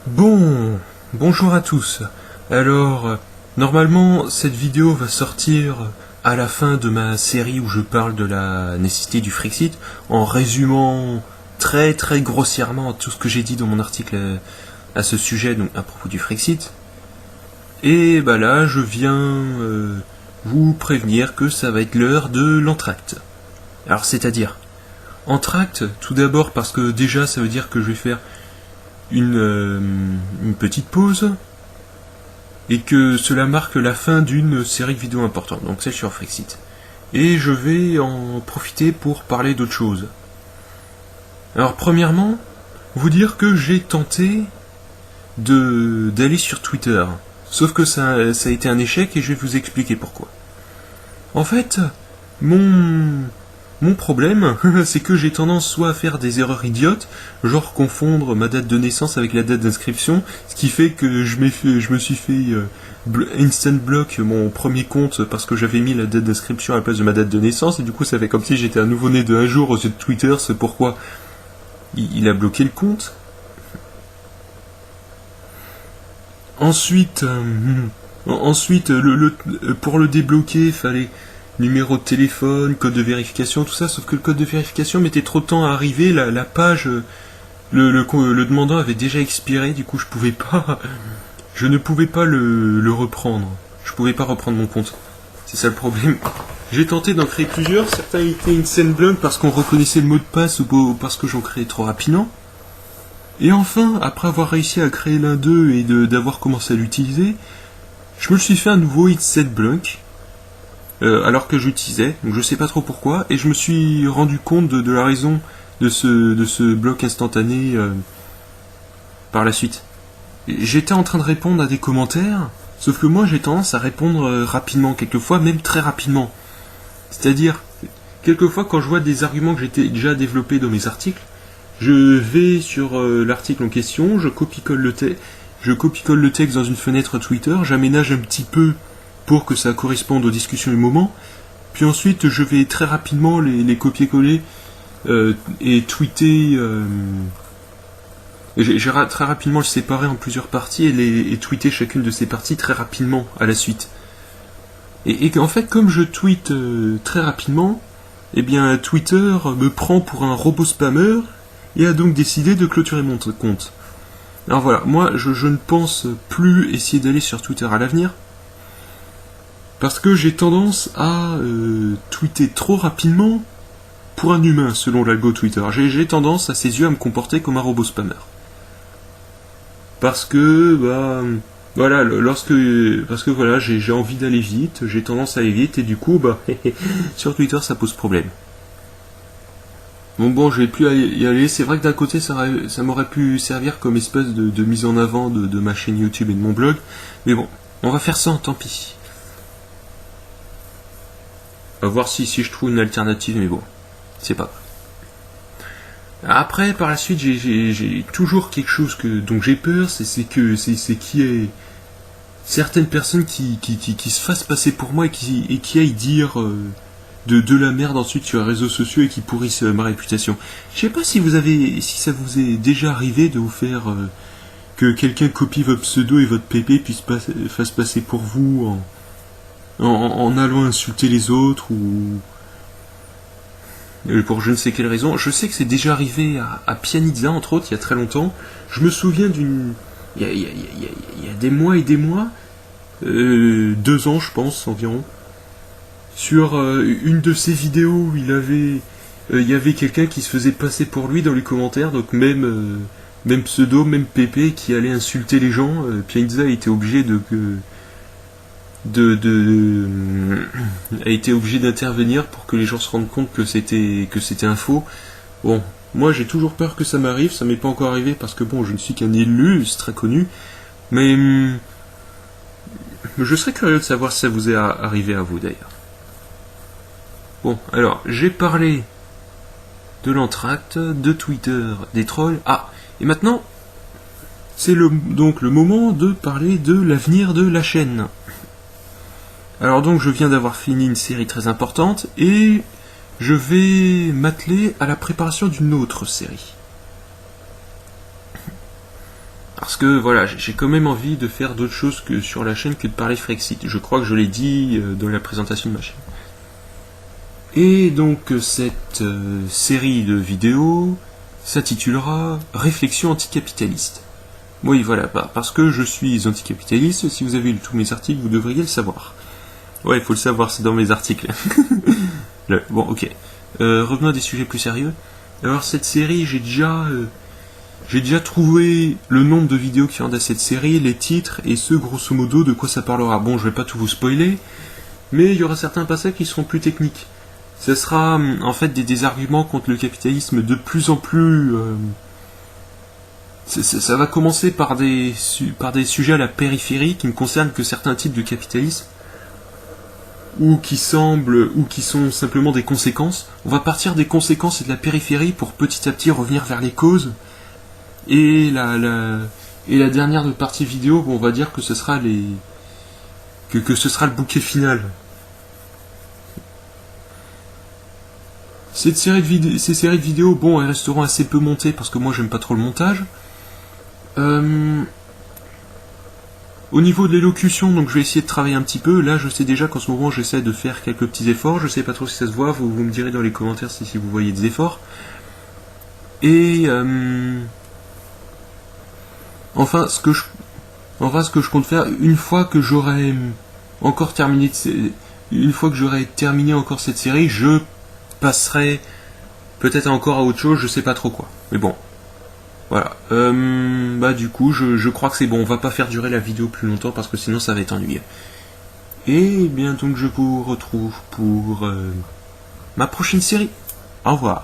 Bon, bonjour à tous. Alors, normalement, cette vidéo va sortir à la fin de ma série où je parle de la nécessité du Frexit, en résumant très très grossièrement tout ce que j'ai dit dans mon article à ce sujet, donc à propos du Frexit. Et bah là, je viens vous prévenir que ça va être l'heure de l'entracte. Alors, c'est-à-dire, entracte, tout d'abord parce que déjà, ça veut dire que je vais faire une petite pause et que cela marque la fin d'une série de vidéos importante, donc celle sur Frexit. Et je vais en profiter pour parler d'autre chose. Alors premièrement, vous dire que j'ai tenté d'aller sur Twitter, sauf que ça a été un échec et je vais vous expliquer pourquoi. En fait, mon problème, c'est que j'ai tendance soit à faire des erreurs idiotes, genre confondre ma date de naissance avec la date d'inscription, ce qui fait que je me suis fait instant block mon premier compte parce que j'avais mis la date d'inscription à la place de ma date de naissance, et du coup ça fait comme si j'étais un nouveau-né de un jour aux yeux de Twitter, c'est pourquoi il a bloqué le compte. Ensuite, pour le débloquer, fallait numéro de téléphone, code de vérification, tout ça, sauf que le code de vérification mettait trop de temps à arriver, la page, le demandant avait déjà expiré, du coup je ne pouvais pas le reprendre. Je pouvais pas reprendre mon compte. C'est ça le problème. J'ai tenté d'en créer plusieurs, certains étaient instant block parce qu'on reconnaissait le mot de passe ou parce que j'en créais trop rapidement. Et enfin, après avoir réussi à créer l'un d'eux et d'avoir commencé à l'utiliser, je me suis fait un nouveau instant block, alors que j'utilisais, donc je sais pas trop pourquoi, et je me suis rendu compte de la raison de ce bloc instantané par la suite. J'étais en train de répondre à des commentaires, sauf que moi j'ai tendance à répondre rapidement, quelquefois même très rapidement. C'est-à-dire, quelquefois quand je vois des arguments que j'ai déjà développés dans mes articles, je vais sur l'article en question, je copie-colle le texte dans une fenêtre Twitter, j'aménage un petit peu pour que ça corresponde aux discussions du moment, puis ensuite je vais très rapidement les copier-coller et tweeter. J'ai très rapidement le séparer en plusieurs parties et tweeter chacune de ces parties très rapidement à la suite. Et en fait, comme je tweete très rapidement, eh bien Twitter me prend pour un robot spammer et a donc décidé de clôturer mon compte. Alors voilà, moi je ne pense plus essayer d'aller sur Twitter à l'avenir, parce que j'ai tendance à tweeter trop rapidement pour un humain, selon l'algo Twitter. J'ai tendance à ses yeux à me comporter comme un robot spammer. Parce que, voilà, parce que voilà, j'ai envie d'aller vite, j'ai tendance à aller vite, et du coup, sur Twitter, ça pose problème. Bon, je vais plus y aller. C'est vrai que d'un côté, ça m'aurait pu servir comme espèce de mise en avant de ma chaîne YouTube et de mon blog, mais bon, on va faire sans, tant pis. On va voir si je trouve une alternative, mais bon, c'est pas grave. Après, par la suite, j'ai toujours quelque chose dont j'ai peur, c'est qu'il y ait certaines personnes qui se fassent passer pour moi et qui aillent dire de la merde ensuite sur les réseaux sociaux et qui pourrissent ma réputation. Je sais pas si si ça vous est déjà arrivé de vous faire que quelqu'un copie votre pseudo et votre pp puis fasse passer pour vous en allant insulter les autres ou pour je ne sais quelle raison. Je sais que c'est déjà arrivé à Pianizza, entre autres, il y a très longtemps. Je me souviens il y a des mois et des mois, 2 ans je pense environ, sur une de ses vidéos où il y avait quelqu'un qui se faisait passer pour lui dans les commentaires, donc même pseudo, même pp, qui allait insulter les gens. Pianizza a été obligé a été obligé d'intervenir pour que les gens se rendent compte que c'était un faux. Bon, moi j'ai toujours peur que ça m'arrive, ça m'est pas encore arrivé parce que bon, je ne suis qu'un élu, c'est très connu, mais je serais curieux de savoir si ça vous est arrivé à vous d'ailleurs. Bon, alors, j'ai parlé de l'entracte, de Twitter, des trolls. Ah, et maintenant, c'est donc le moment de parler de l'avenir de la chaîne. Alors donc je viens d'avoir fini une série très importante et je vais m'atteler à la préparation d'une autre série. Parce que voilà, j'ai quand même envie de faire d'autres choses que sur la chaîne que de parler Frexit. Je crois que je l'ai dit dans la présentation de ma chaîne. Et donc cette série de vidéos s'intitulera Réflexion anticapitaliste. Oui, voilà, parce que je suis anticapitaliste, si vous avez lu tous mes articles, vous devriez le savoir. Ouais, il faut le savoir, c'est dans mes articles. Bon, ok. Revenons à des sujets plus sérieux. Alors cette série, j'ai déjà trouvé le nombre de vidéos qui rendent à cette série, les titres, et ce grosso modo de quoi ça parlera. Bon, je vais pas tout vous spoiler, mais il y aura certains passages qui seront plus techniques. Ce sera en fait des arguments contre le capitalisme de plus en plus... ça va commencer par des sujets à la périphérie qui ne concernent que certains types de capitalisme, ou qui sont simplement des conséquences. On va partir des conséquences et de la périphérie pour petit à petit revenir vers les causes. Et la dernière partie vidéo, bon, on va dire que ce sera ce sera le bouquet final. Ces séries de vidéos, bon, elles resteront assez peu montées parce que moi j'aime pas trop le montage. Au niveau de l'élocution, donc je vais essayer de travailler un petit peu. Là, je sais déjà qu'en ce moment, j'essaie de faire quelques petits efforts. Je sais pas trop si ça se voit. Vous me direz dans les commentaires si vous voyez des efforts. Et enfin, ce que je compte faire une fois que j'aurai terminé encore cette série, je passerai peut-être encore à autre chose. Je sais pas trop quoi. Mais bon. Voilà. Du coup, je crois que c'est bon. On va pas faire durer la vidéo plus longtemps parce que sinon ça va être ennuyeux. Et bien donc je vous retrouve pour ma prochaine série. Au revoir.